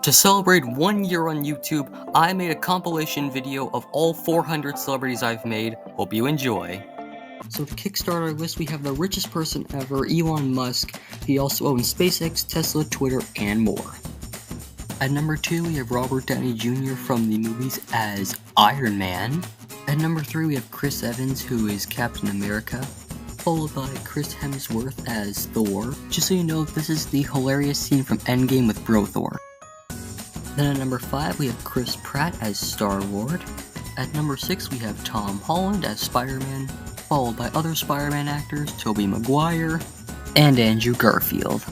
To celebrate 1 year on YouTube, I made a compilation video of all 400 celebrities I've made. Hope you enjoy. So to kickstart our list, we have the richest person ever, Elon Musk. He also owns SpaceX, Tesla, Twitter, and more. At number 2, we have Robert Downey Jr. from the movies as Iron Man. At number 3, we have Chris Evans, who is Captain America, followed by Chris Hemsworth as Thor. Just so you know, this is the hilarious scene from Endgame with Bro Thor. Then at number 5, we have Chris Pratt as Star-Lord. At number 6, we have Tom Holland as Spider-Man, followed by other Spider-Man actors, Tobey Maguire and Andrew Garfield.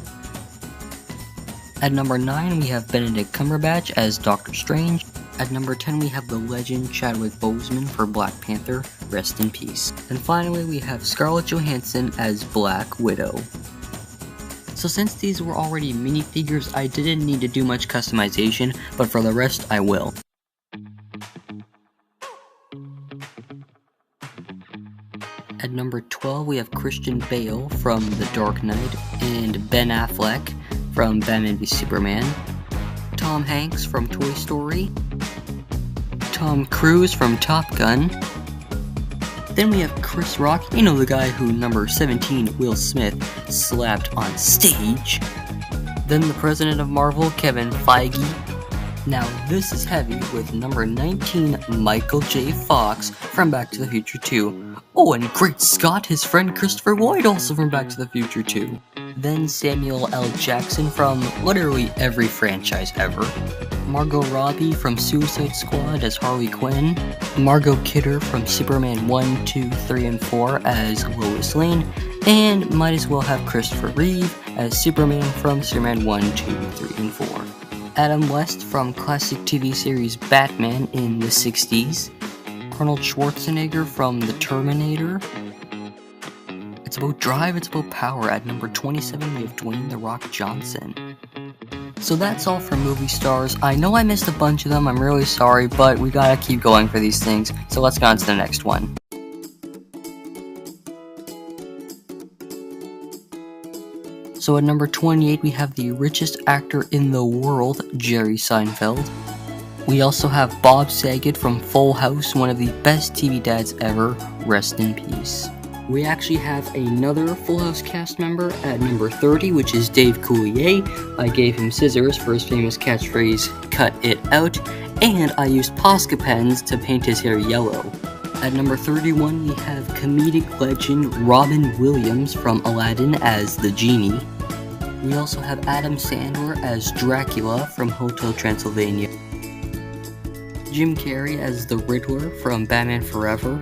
At number 9, we have Benedict Cumberbatch as Doctor Strange. At number 10, we have the legend Chadwick Boseman for Black Panther, rest in peace. And finally, we have Scarlett Johansson as Black Widow. So since these were already minifigures, I didn't need to do much customization, but for the rest, I will. At number 12, we have Christian Bale from The Dark Knight, and Ben Affleck from Batman v Superman, Tom Hanks from Toy Story, Tom Cruise from Top Gun. Then we have Chris Rock, you know, the guy who number 17, Will Smith, slapped on stage. Then the president of Marvel, Kevin Feige. Now this is heavy, with number 19, Michael J. Fox from Back to the Future 2. Oh, and Great Scott, his friend Christopher Lloyd, also from Back to the Future 2. Then Samuel L. Jackson from literally every franchise ever. Margot Robbie from Suicide Squad as Harley Quinn. Margot Kidder from Superman 1, 2, 3, and 4 as Lois Lane. And might as well have Christopher Reeve as Superman from Superman 1, 2, 3, and 4. Adam West from classic TV series Batman in the 60s. Arnold Schwarzenegger from The Terminator. It's about drive, it's about power. At number 27, we have Dwayne "The Rock" Johnson. So that's all for movie stars. I know I missed a bunch of them, I'm really sorry, but we gotta keep going for these things, so let's go on to the next one. So at number 28, we have the richest actor in the world, Jerry Seinfeld. We also have Bob Saget from Full House, one of the best TV dads ever, rest in peace. We actually have another Full House cast member at number 30, which is Dave Coulier. I gave him scissors for his famous catchphrase, "Cut it out," and I used Posca pens to paint his hair yellow. At number 31, we have comedic legend Robin Williams from Aladdin as the Genie. We also have Adam Sandler as Dracula from Hotel Transylvania. Jim Carrey as the Riddler from Batman Forever.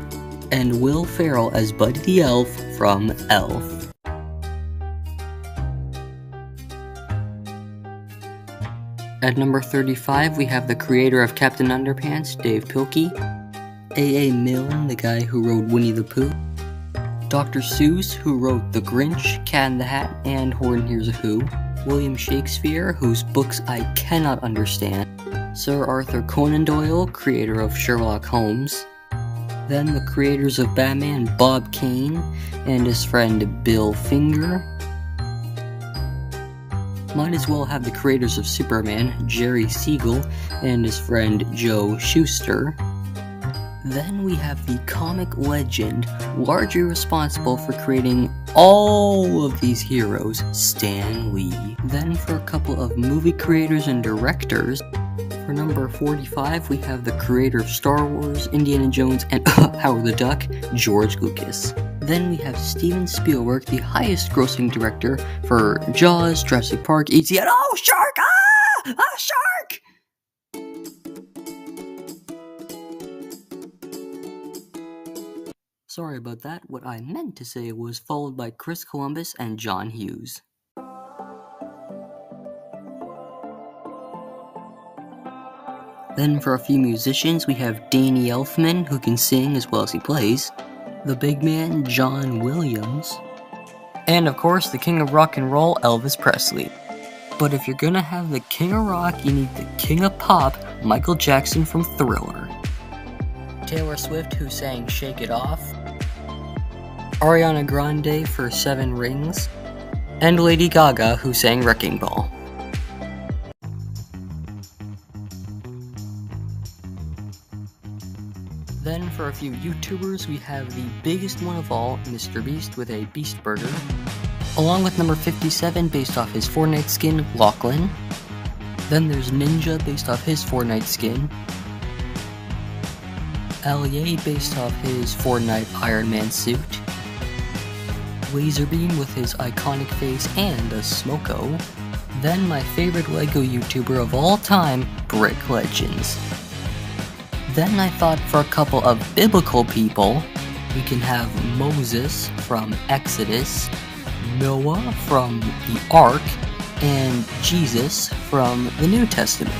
And Will Ferrell as Buddy the Elf from Elf. At number 35, we have the creator of Captain Underpants, Dave Pilkey. A.A. Milne, the guy who wrote Winnie the Pooh. Dr. Seuss, who wrote The Grinch, Cat in the Hat, and Horton Hears a Who. William Shakespeare, whose books I cannot understand. Sir Arthur Conan Doyle, creator of Sherlock Holmes. Then the creators of Batman, Bob Kane and his friend Bill Finger. Might as well have the creators of Superman, Jerry Siegel and his friend Joe Shuster. Then we have the comic legend, largely responsible for creating all of these heroes, Stan Lee. Then for a couple of movie creators and directors, for number 45, we have the creator of Star Wars, Indiana Jones, and Howard the Duck, George Lucas. Then we have Steven Spielberg, the highest grossing director for Jaws, Jurassic Park, E.T. and oh, shark! Ah! A shark! Sorry about that, what I meant to say was followed by Chris Columbus and John Hughes. Then for a few musicians, we have Danny Elfman, who can sing as well as he plays, the big man, John Williams, and of course, the king of rock and roll, Elvis Presley. But if you're gonna have the king of rock, you need the king of pop, Michael Jackson from Thriller. Taylor Swift, who sang Shake It Off, Ariana Grande for 7 Rings, and Lady Gaga, who sang Wrecking Ball. Then for a few YouTubers, we have the biggest one of all, Mr. Beast with a Beast Burger, along with number 57 based off his Fortnite skin, Lachlan. Then there's Ninja based off his Fortnite skin, Allier based off his Fortnite Iron Man suit, Laserbeam with his iconic face and a smoko. Then my favorite LEGO YouTuber of all time, Brick Legends. Then I thought for a couple of biblical people, we can have Moses from Exodus, Noah from the Ark, and Jesus from the New Testament.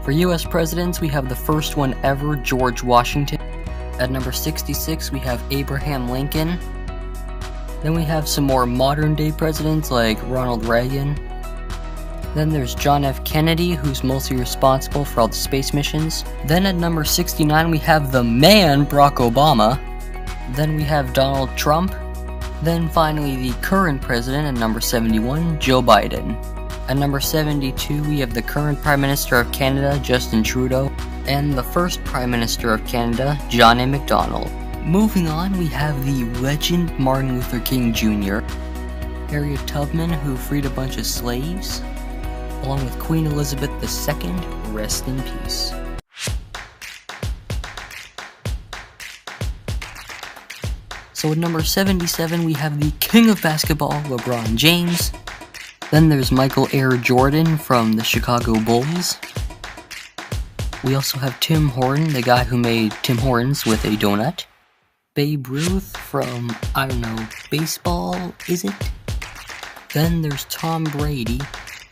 For US presidents, we have the first one ever, George Washington. At number 66, we have Abraham Lincoln. Then we have some more modern day presidents like Ronald Reagan. Then there's John F. Kennedy, who's mostly responsible for all the space missions. Then at number 69, we have the man, Barack Obama. Then we have Donald Trump. Then finally the current president at number 71, Joe Biden. At number 72, we have the current Prime Minister of Canada, Justin Trudeau, and the first Prime Minister of Canada, John A. Macdonald. Moving on, we have the legend Martin Luther King Jr., Harriet Tubman, who freed a bunch of slaves, along with Queen Elizabeth II, rest in peace. So at number 77, we have the king of basketball, LeBron James. Then there's Michael Air Jordan from the Chicago Bulls. We also have Tim Horton, the guy who made Tim Hortons with a donut. Babe Ruth from, I don't know, baseball, is it? Then there's Tom Brady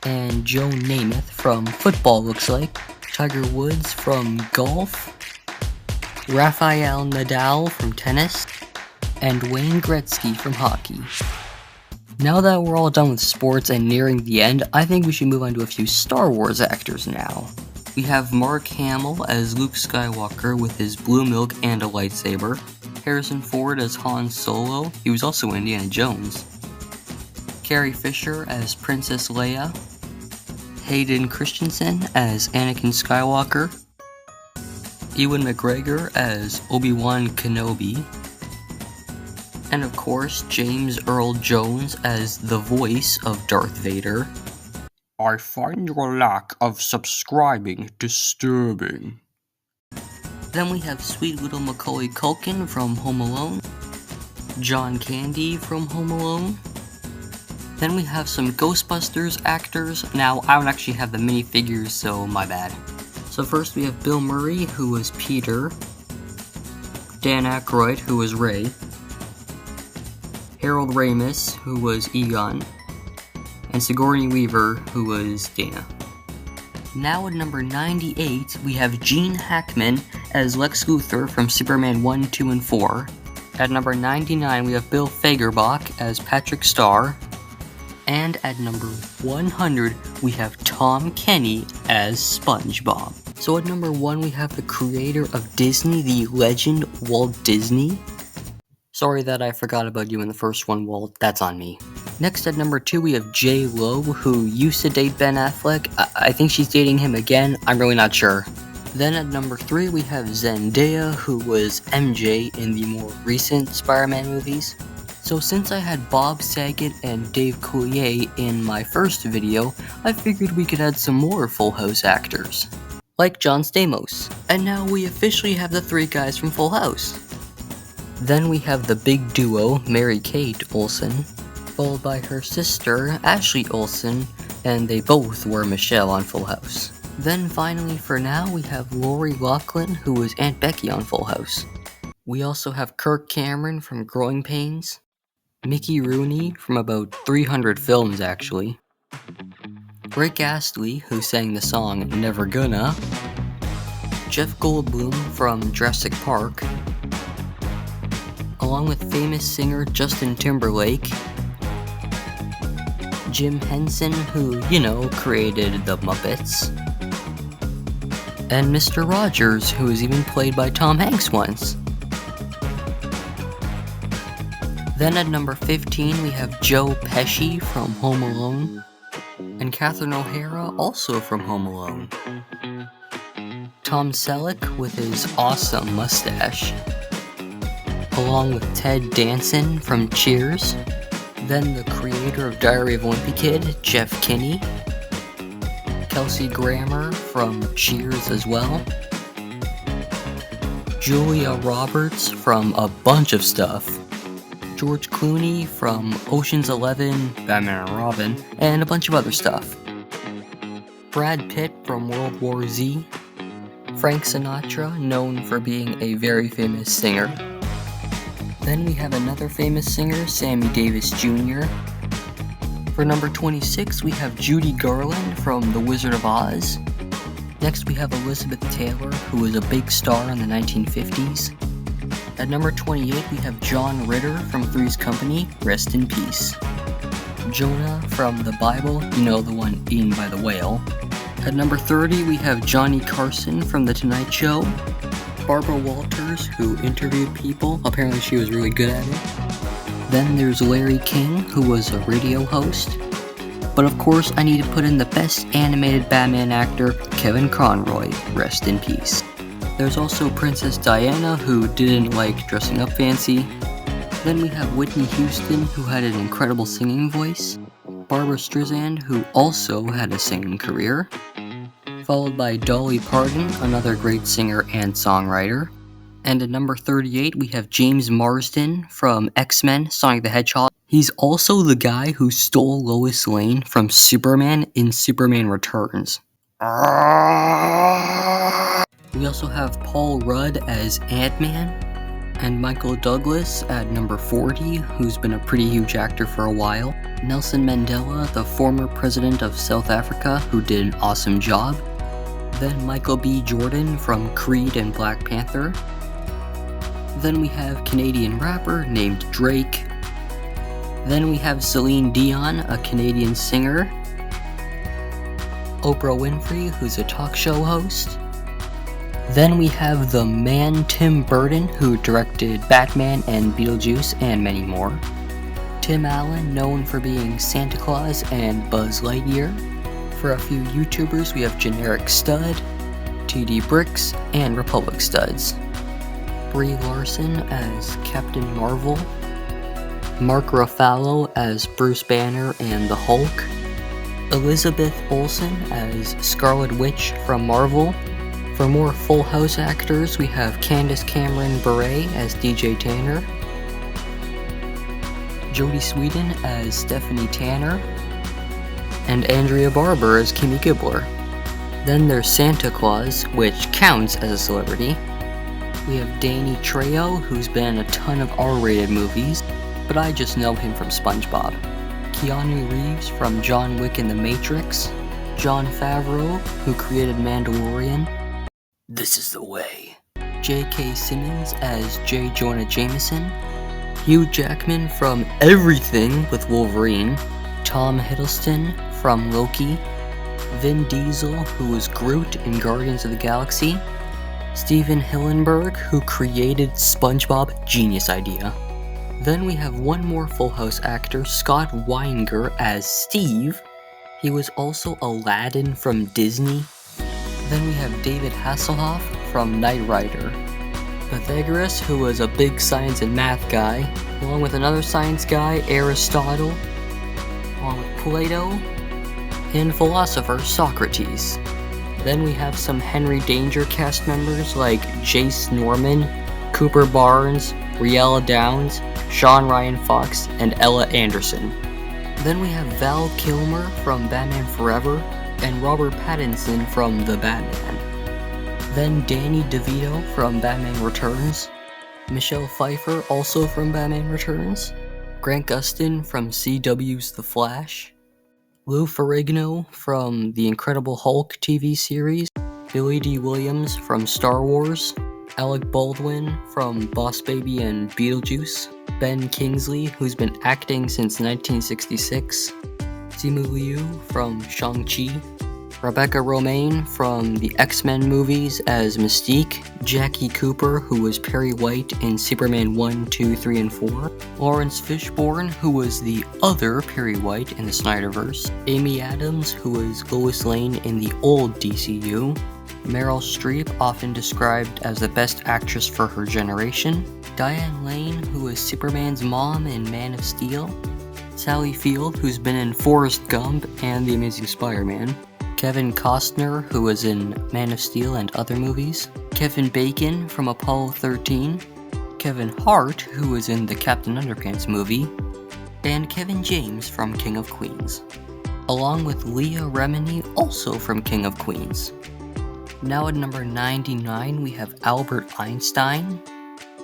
and Joe Namath from football, looks like. Tiger Woods from golf. Rafael Nadal from tennis. And Wayne Gretzky from hockey. Now that we're all done with sports and nearing the end, I think we should move on to a few Star Wars actors now. We have Mark Hamill as Luke Skywalker with his blue milk and a lightsaber. Harrison Ford as Han Solo, he was also Indiana Jones. Carrie Fisher as Princess Leia. Hayden Christensen as Anakin Skywalker. Ewan McGregor as Obi-Wan Kenobi. And of course, James Earl Jones as the voice of Darth Vader. I find your lack of subscribing disturbing. Then we have sweet little Macaulay Culkin from Home Alone. John Candy from Home Alone. Then we have some Ghostbusters actors. Now, I don't actually have the minifigures, so my bad. So first we have Bill Murray, who was Peter. Dan Aykroyd, who was Ray. Harold Ramis, who was Egon, and Sigourney Weaver, who was Dana. Now at number 98, we have Gene Hackman as Lex Luthor from Superman 1, 2, and 4. At number 99, we have Bill Fagerbach as Patrick Star. And at number 100, we have Tom Kenny as SpongeBob. So at number 1, we have the creator of Disney, the legend Walt Disney. Sorry that I forgot about you in the first one, Walt. That's on me. Next at number 2, we have J-Lo, who used to date Ben Affleck. I think she's dating him again. I'm really not sure. Then at number 3, we have Zendaya, who was MJ in the more recent Spider-Man movies. So since I had Bob Saget and Dave Coulier in my first video, I figured we could add some more Full House actors, like John Stamos. And now we officially have the 3 guys from Full House. Then we have the big duo, Mary-Kate Olsen, followed by her sister, Ashley Olsen, and they both were Michelle on Full House. Then finally, for now, we have Lori Loughlin, who was Aunt Becky on Full House. We also have Kirk Cameron from Growing Pains, Mickey Rooney from about 300 films actually, Rick Astley, who sang the song Never Gonna, Jeff Goldblum from Jurassic Park, along with famous singer Justin Timberlake, Jim Henson, who, you know, created the Muppets, and Mr. Rogers, who was even played by Tom Hanks once. Then at number 15, we have Joe Pesci from Home Alone, and Catherine O'Hara, also from Home Alone. Tom Selleck with his awesome mustache, along with Ted Danson from Cheers, then the creator of Diary of a Wimpy Kid, Jeff Kinney, Kelsey Grammer from Cheers as well, Julia Roberts from a bunch of stuff, George Clooney from Ocean's 11, Batman and Robin, and a bunch of other stuff, Brad Pitt from World War Z, Frank Sinatra, known for being a very famous singer. Then we have another famous singer, Sammy Davis Jr. For number 26, we have Judy Garland from The Wizard of Oz. Next, we have Elizabeth Taylor, who was a big star in the 1950s. At number 28, we have John Ritter from Three's Company, rest in peace. Jonah from the Bible, you know, the one eaten by the whale. At number 30, we have Johnny Carson from The Tonight Show. Barbara Walters, who interviewed people. Apparently she was really good at it. Then there's Larry King, who was a radio host. But of course, I need to put in the best animated Batman actor, Kevin Conroy, rest in peace. There's also Princess Diana, who didn't like dressing up fancy. Then we have Whitney Houston, who had an incredible singing voice. Barbara Streisand, who also had a singing career, followed by Dolly Parton, another great singer and songwriter. And at number 38, we have James Marsden from X-Men, Sonic the Hedgehog. He's also the guy who stole Lois Lane from Superman in Superman Returns. We also have Paul Rudd as Ant-Man, and Michael Douglas at number 40, who's been a pretty huge actor for a while. Nelson Mandela, the former president of South Africa, who did an awesome job. Then Michael B. Jordan from Creed and Black Panther. Then we have Canadian rapper named Drake. Then we have Celine Dion, a Canadian singer. Oprah Winfrey, who's a talk show host. Then we have the man Tim Burton, who directed Batman and Beetlejuice and many more. Tim Allen, known for being Santa Claus and Buzz Lightyear. For a few YouTubers, we have Generic Stud, TD Bricks, and Republic Studs. Brie Larson as Captain Marvel. Mark Ruffalo as Bruce Banner and the Hulk. Elizabeth Olsen as Scarlet Witch from Marvel. For more Full House actors, we have Candace Cameron Bure as DJ Tanner, Jodie Sweetin as Stephanie Tanner, and Andrea Barber as Kimmy Gibbler. Then there's Santa Claus, which counts as a celebrity. We have Danny Trejo, who's been in a ton of R-rated movies, but I just know him from SpongeBob. Keanu Reeves from John Wick and The Matrix. Jon Favreau, who created Mandalorian. This is the way. J.K. Simmons as J. Jonah Jameson. Hugh Jackman from everything with Wolverine. Tom Hiddleston from Loki. Vin Diesel, who was Groot in Guardians of the Galaxy. Steven Hillenburg, who created SpongeBob, genius idea. Then we have one more Full House actor, Scott Weinger as Steve. He was also Aladdin from Disney. Then we have David Hasselhoff from Knight Rider. Pythagoras, who was a big science and math guy, along with another science guy, Aristotle, along with Plato, and philosopher Socrates. Then we have some Henry Danger cast members like Jace Norman, Cooper Barnes, Riella Downs, Sean Ryan Fox, and Ella Anderson. Then we have Val Kilmer from Batman Forever, and Robert Pattinson from The Batman. Then Danny DeVito from Batman Returns, Michelle Pfeiffer also from Batman Returns, Grant Gustin from CW's The Flash, Lou Ferrigno from The Incredible Hulk TV series, Billy D. Williams from Star Wars, Alec Baldwin from Boss Baby and Beetlejuice, Ben Kingsley, who's been acting since 1966, Simu Liu from Shang-Chi, Rebecca Romaine from the X-Men movies as Mystique, Jackie Cooper, who was Perry White in Superman 1, 2, 3, and 4, Lawrence Fishburne, who was the other Perry White in the Snyderverse, Amy Adams, who was Lois Lane in the old DCU, Meryl Streep, often described as the best actress for her generation, Diane Lane, who was Superman's mom in Man of Steel, Sally Field, who's been in Forrest Gump and The Amazing Spider-Man, Kevin Costner, who was in Man of Steel and other movies, Kevin Bacon from Apollo 13, Kevin Hart, who was in the Captain Underpants movie, and Kevin James from King of Queens, along with Leah Remini, also from King of Queens. Now at number 99, we have Albert Einstein,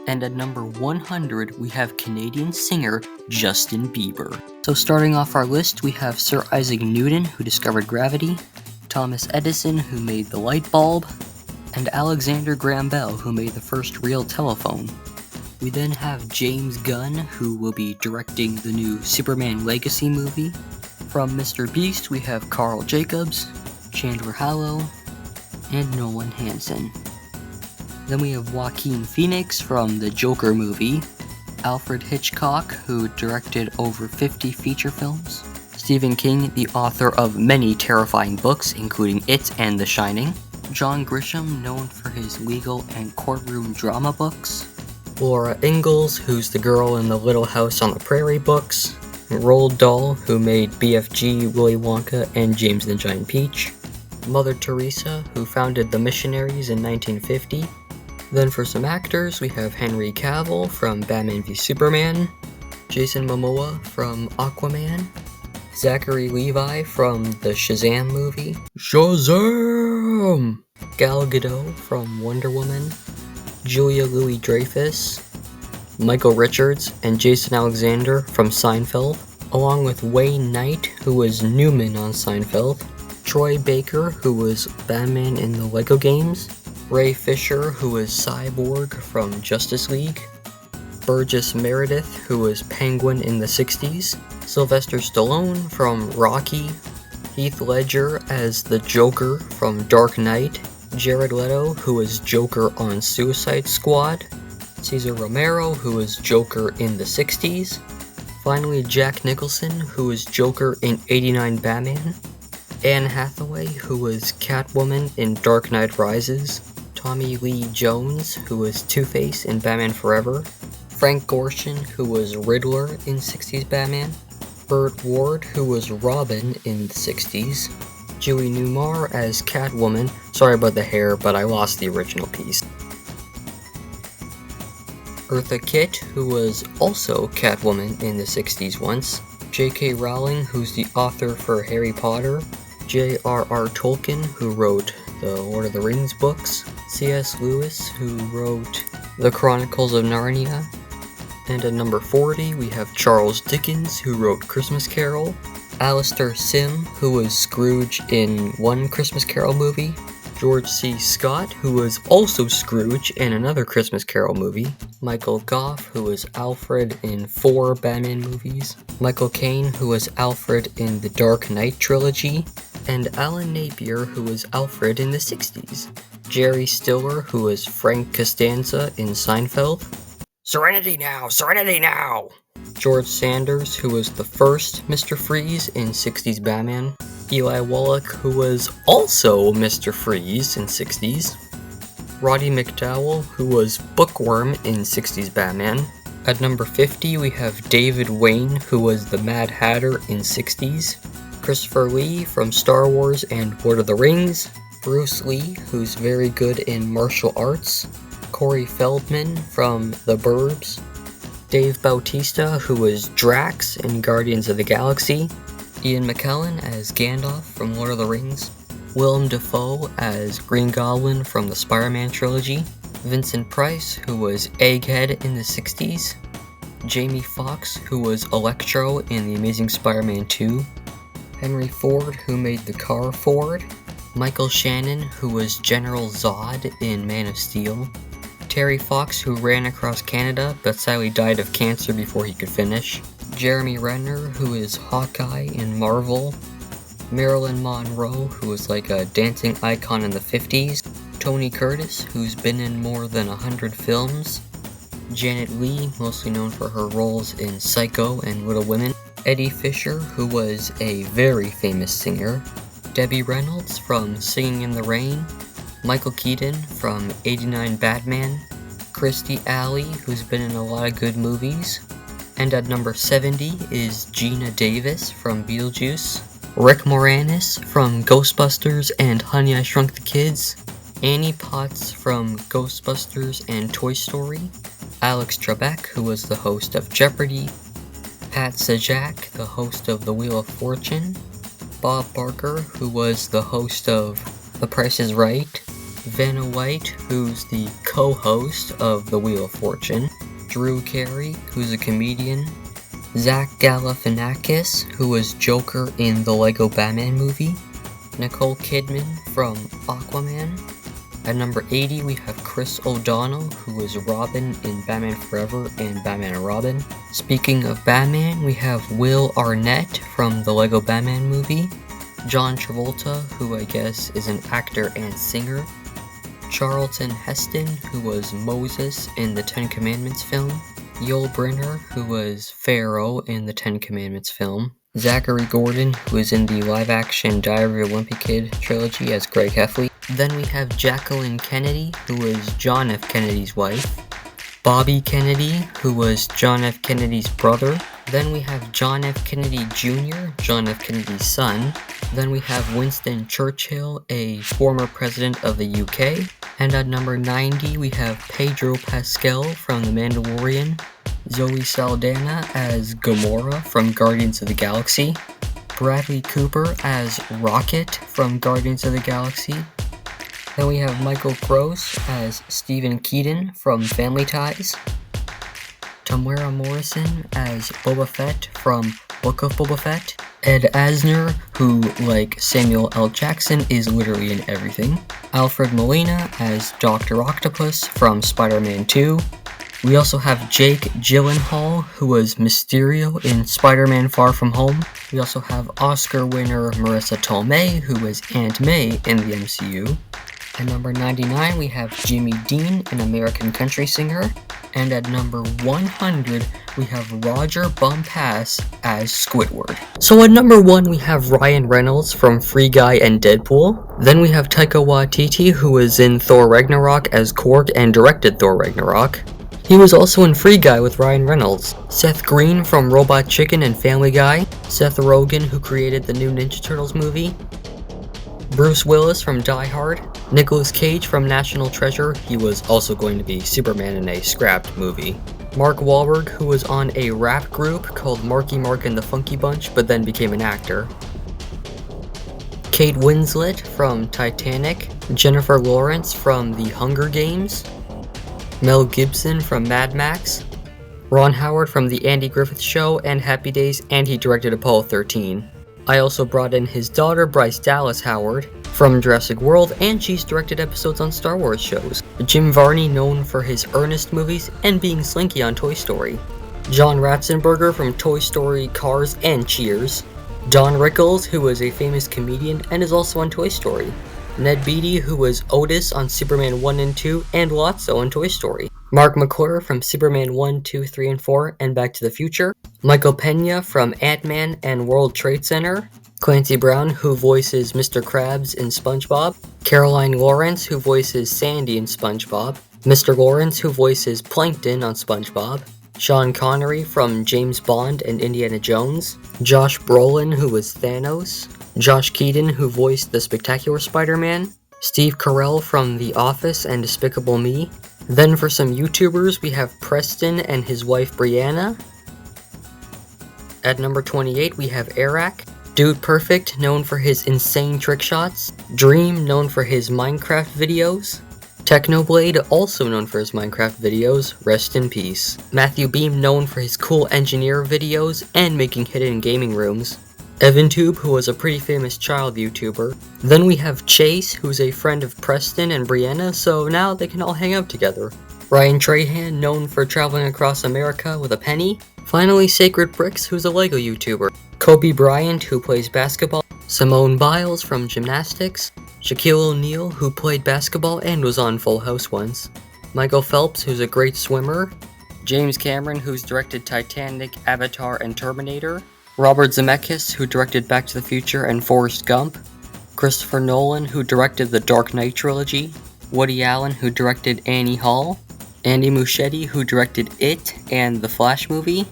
and at number 100, we have Canadian singer Justin Bieber. So starting off our list, we have Sir Isaac Newton, who discovered gravity, Thomas Edison, who made the light bulb, and Alexander Graham Bell, who made the first real telephone. We then have James Gunn, who will be directing the new Superman Legacy movie. From Mr. Beast, we have Carl Jacobs, Chandler Hallow, and Nolan Hansen. Then we have Joaquin Phoenix from the Joker movie, Alfred Hitchcock, who directed over 50 feature films, Stephen King, the author of many terrifying books, including It and The Shining, John Grisham, known for his legal and courtroom drama books, Laura Ingalls, who's the girl in the Little House on the Prairie books, Roald Dahl, who made BFG, Willy Wonka, and James and the Giant Peach, Mother Teresa, who founded the Missionaries in 1950. Then for some actors, we have Henry Cavill from Batman v Superman, Jason Momoa from Aquaman, Zachary Levi from the Shazam movie, Shazam! Gal Gadot from Wonder Woman, Julia Louis-Dreyfus, Michael Richards, and Jason Alexander from Seinfeld, along with Wayne Knight, who was Newman on Seinfeld, Troy Baker, who was Batman in the Lego games, Ray Fisher, who was Cyborg from Justice League, Burgess Meredith, who was Penguin in the 60s, Sylvester Stallone from Rocky, Heath Ledger as the Joker from Dark Knight, Jared Leto, who was Joker on Suicide Squad, Cesar Romero, who was Joker in the 60s, finally Jack Nicholson, who was Joker in '89 Batman, Anne Hathaway, who was Catwoman in Dark Knight Rises, Tommy Lee Jones, who was Two-Face in Batman Forever, Frank Gorshin, who was Riddler in 60s Batman, Burt Ward, who was Robin in the 60s, Julie Newmar as Catwoman. Sorry about the hair, but I lost the original piece. Eartha Kitt, who was also Catwoman in the 60s once, J.K. Rowling, who's the author for Harry Potter, J.R.R. Tolkien, who wrote the Lord of the Rings books, C.S. Lewis, who wrote The Chronicles of Narnia, and at number 40 we have Charles Dickens, who wrote Christmas Carol, Alistair Sim, who was Scrooge in one Christmas Carol movie, George C. Scott, who was also Scrooge in another Christmas Carol movie, Michael Goff, who was Alfred in 4 Batman movies, Michael Caine, who was Alfred in the Dark Knight trilogy, and Alan Napier, who was Alfred in the 60s, Jerry Stiller, who was Frank Costanza in Seinfeld, Serenity now! Serenity now! George Sanders, who was the first Mr. Freeze in 60s Batman, Eli Wallach, who was also Mr. Freeze in 60s, Roddy McDowall, who was Bookworm in 60s Batman. At number 50, we have David Wayne, who was the Mad Hatter in 60s, Christopher Lee from Star Wars and Lord of the Rings, Bruce Lee, who's very good in martial arts, Corey Feldman from The Burbs, Dave Bautista, who was Drax in Guardians of the Galaxy, Ian McKellen as Gandalf from Lord of the Rings, Willem Dafoe as Green Goblin from the Spider-Man trilogy, Vincent Price, who was Egghead in the 60s, Jamie Foxx, who was Electro in The Amazing Spider-Man 2, Henry Ford, who made the car Ford, Michael Shannon, who was General Zod in Man of Steel, Terry Fox, who ran across Canada but sadly died of cancer before he could finish, Jeremy Renner, who is Hawkeye in Marvel, Marilyn Monroe, who was like a dancing icon in the 50s, Tony Curtis, who's been in more than 100 films, Janet Leigh, mostly known for her roles in Psycho and Little Women, Eddie Fisher, who was a very famous singer, Debbie Reynolds from Singing in the Rain, Michael Keaton from 89 Batman, Kirstie Alley, who's been in a lot of good movies, and at number 70 is Gina Davis from Beetlejuice, Rick Moranis from Ghostbusters and Honey, I Shrunk the Kids, Annie Potts from Ghostbusters and Toy Story, Alex Trebek, who was the host of Jeopardy, Pat Sajak, the host of The Wheel of Fortune, Bob Barker, who was the host of The Price is Right, Vanna White, who's the co-host of The Wheel of Fortune, Drew Carey, who's a comedian, Zach Galifianakis, who was Joker in the Lego Batman movie, Nicole Kidman from Aquaman. At number 80, we have Chris O'Donnell, who was Robin in Batman Forever and Batman and Robin. Speaking of Batman, we have Will Arnett from the Lego Batman movie, John Travolta, who I guess is an actor and singer, Charlton Heston, who was Moses in the Ten Commandments film, Yul Brynner, who was Pharaoh in the Ten Commandments film, Zachary Gordon, who is in the live-action Diary of a Wimpy Kid trilogy as Greg Heffley. Then we have Jacqueline Kennedy, who was John F. Kennedy's wife, Bobby Kennedy, who was John F. Kennedy's brother. Then we have John F. Kennedy Jr., John F. Kennedy's son. Then we have Winston Churchill, a former president of the UK. And at number 90, we have Pedro Pascal from The Mandalorian, Zoe Saldana as Gamora from Guardians of the Galaxy, Bradley Cooper as Rocket from Guardians of the Galaxy. Then we have Michael Gross as Stephen Keaton from Family Ties, Tamara Morrison as Boba Fett from Book of Boba Fett, Ed Asner, who, like Samuel L. Jackson, is literally in everything, Alfred Molina as Dr. Octopus from Spider-Man 2. We also have Jake Gyllenhaal, who was Mysterio in Spider-Man Far From Home. We also have Oscar winner Marissa Tomei, who was Aunt May in the MCU. At number 99, we have Jimmy Dean, an American country singer. And at number 100, we have Roger Bumpass as Squidward. So at number 1, we have Ryan Reynolds from Free Guy and Deadpool. Then we have Taika Waititi, who was in Thor Ragnarok as Korg and directed Thor Ragnarok. He was also in Free Guy with Ryan Reynolds. Seth Green from Robot Chicken and Family Guy. Seth Rogen, who created the new Ninja Turtles movie. Bruce Willis from Die Hard. Nicolas Cage from National Treasure. He was also going to be Superman in a scrapped movie. Mark Wahlberg, who was on a rap group called Marky Mark and the Funky Bunch, but then became an actor. Kate Winslet from Titanic. Jennifer Lawrence from The Hunger Games. Mel Gibson from Mad Max. Ron Howard from The Andy Griffith Show and Happy Days, and he directed Apollo 13. I also brought in his daughter, Bryce Dallas Howard, from Jurassic World, and she's directed episodes on Star Wars shows. Jim Varney, known for his Ernest movies and being Slinky on Toy Story. John Ratzenberger from Toy Story, Cars, and Cheers. Don Rickles, who was a famous comedian and is also on Toy Story. Ned Beatty, who was Otis on Superman 1 and 2, and Lotso on Toy Story. Mark McClure from Superman 1, 2, 3, and 4, and Back to the Future. Michael Pena from Ant-Man and World Trade Center. Clancy Brown, who voices Mr. Krabs in SpongeBob. Caroline Lawrence, who voices Sandy in SpongeBob. Mr. Lawrence, who voices Plankton on SpongeBob. Sean Connery from James Bond and Indiana Jones. Josh Brolin, who was Thanos. Josh Keaton, who voiced the Spectacular Spider-Man. Steve Carell from The Office and Despicable Me. Then for some YouTubers, we have Preston and his wife Brianna. At number 28, we have Eric. Dude Perfect, known for his insane trick shots. Dream, known for his Minecraft videos. Technoblade, also known for his Minecraft videos, rest in peace. Matthew Beam, known for his cool engineer videos and making hidden gaming rooms. EvanTube, who was a pretty famous child YouTuber. Then we have Chase, who's a friend of Preston and Brianna, so now they can all hang out together. Ryan Trahan, known for traveling across America with a penny. Finally, Sacred Bricks, who's a LEGO YouTuber. Kobe Bryant, who plays basketball. Simone Biles from gymnastics, Shaquille O'Neal, who played basketball and was on Full House once, Michael Phelps, who's a great swimmer, James Cameron, who's directed Titanic, Avatar, and Terminator, Robert Zemeckis, who directed Back to the Future and Forrest Gump, Christopher Nolan, who directed the Dark Knight trilogy, Woody Allen, who directed Annie Hall, Andy Muschietti, who directed It and the Flash movie,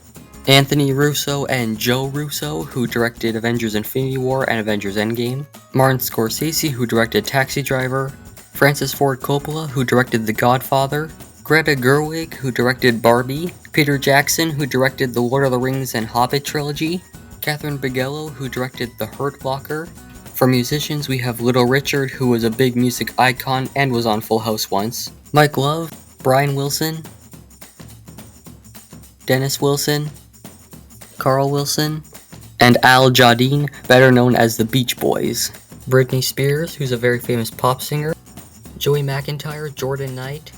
Anthony Russo and Joe Russo, who directed Avengers Infinity War and Avengers Endgame, Martin Scorsese, who directed Taxi Driver, Francis Ford Coppola, who directed The Godfather, Greta Gerwig, who directed Barbie, Peter Jackson, who directed the Lord of the Rings and Hobbit trilogy, Catherine Bigelow, who directed The Hurt Locker. For musicians, we have Little Richard, who was a big music icon and was on Full House once, Mike Love, Brian Wilson, Dennis Wilson, Carl Wilson, and Al Jardine, better known as the Beach Boys, Britney Spears, who's a very famous pop singer, Joey McIntyre, Jordan Knight,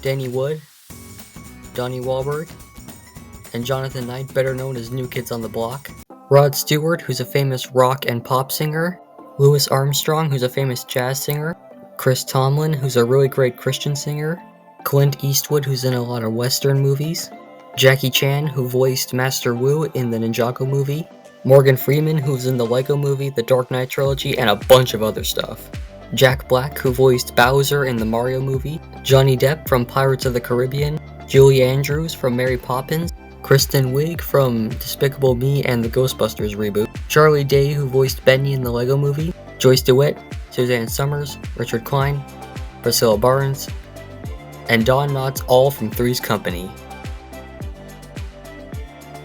Danny Wood, Donnie Wahlberg, and Jonathan Knight, better known as New Kids on the Block, Rod Stewart, who's a famous rock and pop singer, Louis Armstrong, who's a famous jazz singer, Chris Tomlin, who's a really great Christian singer, Clint Eastwood, who's in a lot of Western movies, Jackie Chan, who voiced Master Wu in the Ninjago movie, Morgan Freeman, who's in the Lego movie, the Dark Knight trilogy, and a bunch of other stuff, Jack Black, who voiced Bowser in the Mario movie, Johnny Depp from Pirates of the Caribbean, Julie Andrews from Mary Poppins, Kristen Wiig from Despicable Me and the Ghostbusters reboot, Charlie Day, who voiced Benny in the Lego movie, Joyce DeWitt, Suzanne Summers, Richard Klein, Priscilla Barnes, and Don Knotts, all from Three's Company.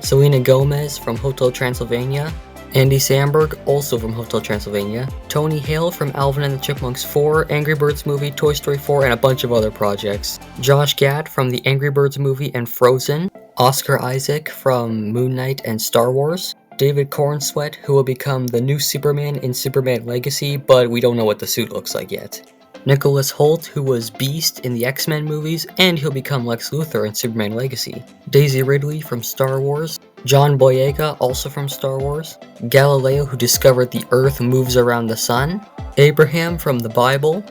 Selena Gomez from Hotel Transylvania, Andy Samberg, also from Hotel Transylvania, Tony Hale from Alvin and the Chipmunks 4, Angry Birds movie, Toy Story 4, and a bunch of other projects, Josh Gad from the Angry Birds movie and Frozen, Oscar Isaac from Moon Knight and Star Wars, David Cornsweet, who will become the new Superman in Superman Legacy, but we don't know what the suit looks like yet, Nicholas Hoult, who was Beast in the X-Men movies, and he'll become Lex Luthor in Superman Legacy, Daisy Ridley from Star Wars, John Boyega, also from Star Wars, Galileo, who discovered the Earth moves around the sun, Abraham from the Bible,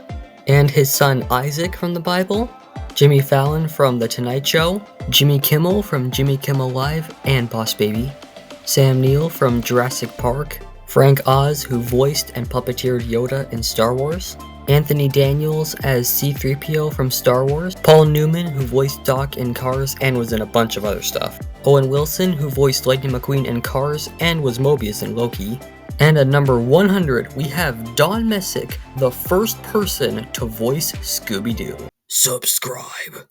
and his son Isaac from the Bible, Jimmy Fallon from The Tonight Show, Jimmy Kimmel from Jimmy Kimmel Live and Boss Baby, Sam Neill from Jurassic Park, Frank Oz, who voiced and puppeteered Yoda in Star Wars, Anthony Daniels as C-3PO from Star Wars, Paul Newman, who voiced Doc in Cars and was in a bunch of other stuff, Owen Wilson, who voiced Lightning McQueen in Cars and was Mobius in Loki, and at number 100, we have Don Messick, the first person to voice Scooby-Doo. Subscribe.